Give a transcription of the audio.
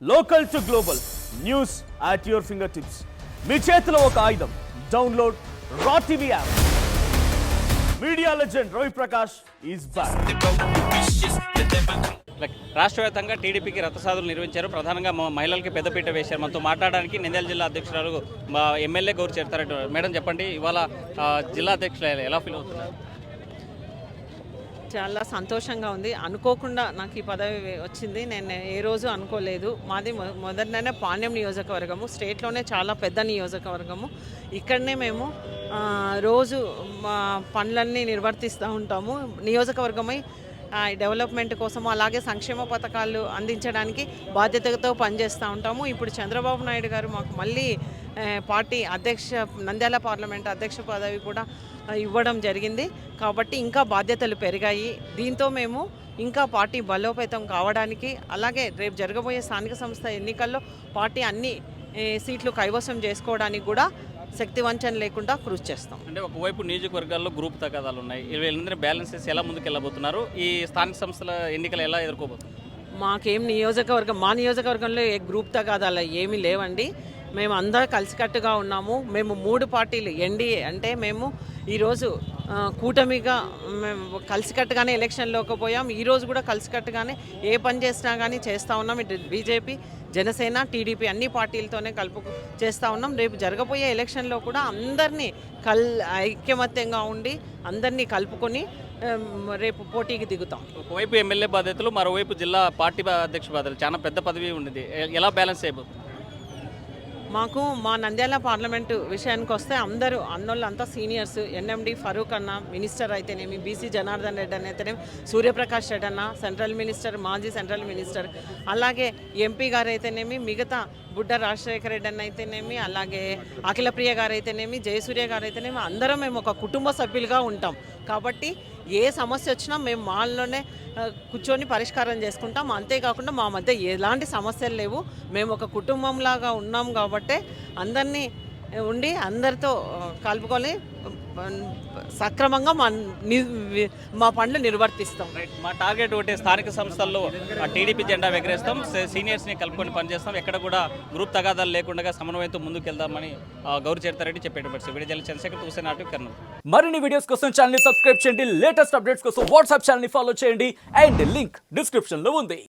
Local to global news at your fingertips. మీ చేతిలో ఒక ఆయుధం. డౌన్లోడ్ రా TV app. Media legend Ravi Prakash is back. రాష్ట్ర వ్యాప్తంగా టీడీపీకి రథసాధులు నిర్వహించారు. ప్రధానంగా మహిళలకి పెద్దపీట వేశారు. మనతో మాట్లాడడానికి నంద్యాల జిల్లా అధ్యక్షురాలు ఎమ్మెల్యే గౌరు చేరుతారట. మేడం చెప్పండి, ఇవాళ జిల్లా అధ్యక్షులు ఎలా ఫీల్ అవుతున్నారు? చాలా సంతోషంగా ఉంది. అనుకోకుండా నాకు ఈ పదవి వచ్చింది. నేను ఏ రోజు అనుకోలేదు. మాది మొదటనే పాణ్యం నియోజకవర్గము, స్టేట్లోనే చాలా పెద్ద నియోజకవర్గము. ఇక్కడనే మేము రోజు మా పనులన్నీ నిర్వర్తిస్తూ ఉంటాము. నియోజకవర్గమై డెవలప్మెంట్ కోసం అలాగే సంక్షేమ పథకాలు అందించడానికి బాధ్యతతో పనిచేస్తూ ఉంటాము. ఇప్పుడు చంద్రబాబు నాయుడు గారు మాకు మళ్ళీ పార్టీ నంద్యాల పార్లమెంట్ అధ్యక్ష పదవి కూడా ఇవ్వడం జరిగింది. కాబట్టి ఇంకా బాధ్యతలు పెరిగాయి. దీంతో మేము ఇంకా పార్టీ బలోపేతం కావడానికి, అలాగే రేపు జరగబోయే స్థానిక సంస్థ ఎన్నికల్లో పార్టీ అన్ని సీట్లు కైవసం చేసుకోవడానికి కూడా శక్తి వంచన లేకుండా కృషి చేస్తాం. అంటే ఒకవైపు నియోజకవర్గాల్లో గ్రూప్ తగాదాలు ఉన్నాయి. వీళ్ళందరూ బ్యాలెన్స్ చేసి ఎలా ముందుకు వెళ్ళబోతున్నారు? ఈ స్థానిక సంస్థల ఎన్నికలు ఎలా ఎదుర్కోబోతున్నారు? మాకేం మా నియోజకవర్గంలో ఏ గ్రూప్ తగాదాలు ఏమీ లేవండి. మేము అందరూ కలిసికట్టుగా ఉన్నాము. మేము 3 పార్టీలు ఎన్డీఏ అంటే మేము ఈరోజు కూటమిగా మేము కలిసికట్టుగానే ఎలక్షన్లోకి పోయాం. ఈరోజు కూడా కలిసికట్టుగానే ఏ పని చేసినా కానీ చేస్తూ ఉన్నాం. ఇటు బీజేపీ, జనసేన, టీడీపీ అన్ని పార్టీలతోనే చేస్తూ ఉన్నాం. రేపు జరగబోయే ఎలక్షన్లో కూడా అందరినీ ఐక్యమత్యంగా ఉండి అందరినీ కలుపుకొని రేపు పోటీకి దిగుతాం. ఒకవైపు ఎమ్మెల్యే బాధ్యతలు, మరోవైపు జిల్లా పార్టీ అధ్యక్ష బాధ్యతలు, చాలా పెద్ద పదవి ఉండేది. ఎలా బ్యాలెన్స్ చేయబోతుంది? మాకు మా నంద్యాల పార్లమెంటు విషయానికి వస్తే అందరూ అన్నోళ్ళు అంతా సీనియర్స్. ఎన్ఎండి ఫరూక్ అన్న మినిస్టర్ అయితేనేమి, బీసీ జనార్దన్ రెడ్డి అని అయితేనేమి, సూర్యప్రకాష్ రెడ్డి అన్న సెంట్రల్ మినిస్టర్, మాజీ సెంట్రల్ మినిస్టర్, అలాగే ఎంపీ గారు అయితేనేమి, మిగతా బుడ్డ రాజశేఖర రెడ్డి అన్న అయితేనేమి, అలాగే అఖిలప్రియ గారు అయితేనేమి, జయసూర్య గారు అయితేనేమి, అందరం మేము ఒక కుటుంబ సభ్యులుగా ఉంటాం. కాబట్టి ఏ సమస్య వచ్చినా మేము మాల్లోనే కూర్చొని పరిష్కారం చేసుకుంటాం. అంతేకాకుండా మా మధ్య ఎలాంటి సమస్యలు లేవు. మేము ఒక కుటుంబంలాగా ఉన్నాం కాబట్టి అందరినీ ఉండి అందరితో కలుపుకొని సక్రమంగా మా పనులు నిర్వర్తిస్తాం. మా టార్గెట్ ఒకటి, స్థానిక సంస్థల్లో టీడీపీ జెండా ఎగరేస్తాం, సీనియర్స్ని కలుపుకొని పనిచేస్తాం, ఎక్కడ కూడా గ్రూప్ తగాదాలు లేకుండా సమన్వయంతో ముందుకు వెళ్దామని గౌరు చేరుతారెడ్డి చెప్పేటప్పుడు వీడియో చంద్రశేఖర్ హుసేన్ నాటు కర్నూలు. మరిన్ని వీడియోస్ కోసం ఛానల్ ని సబ్స్క్రైబ్ చేయండి. లేటెస్ట్ అప్డేట్స్ కోసం వాట్సాప్ ఛానల్ ని ఫాలో చేయండి. అండ్ లింక్ డిస్క్రిప్షన్ లో ఉంది.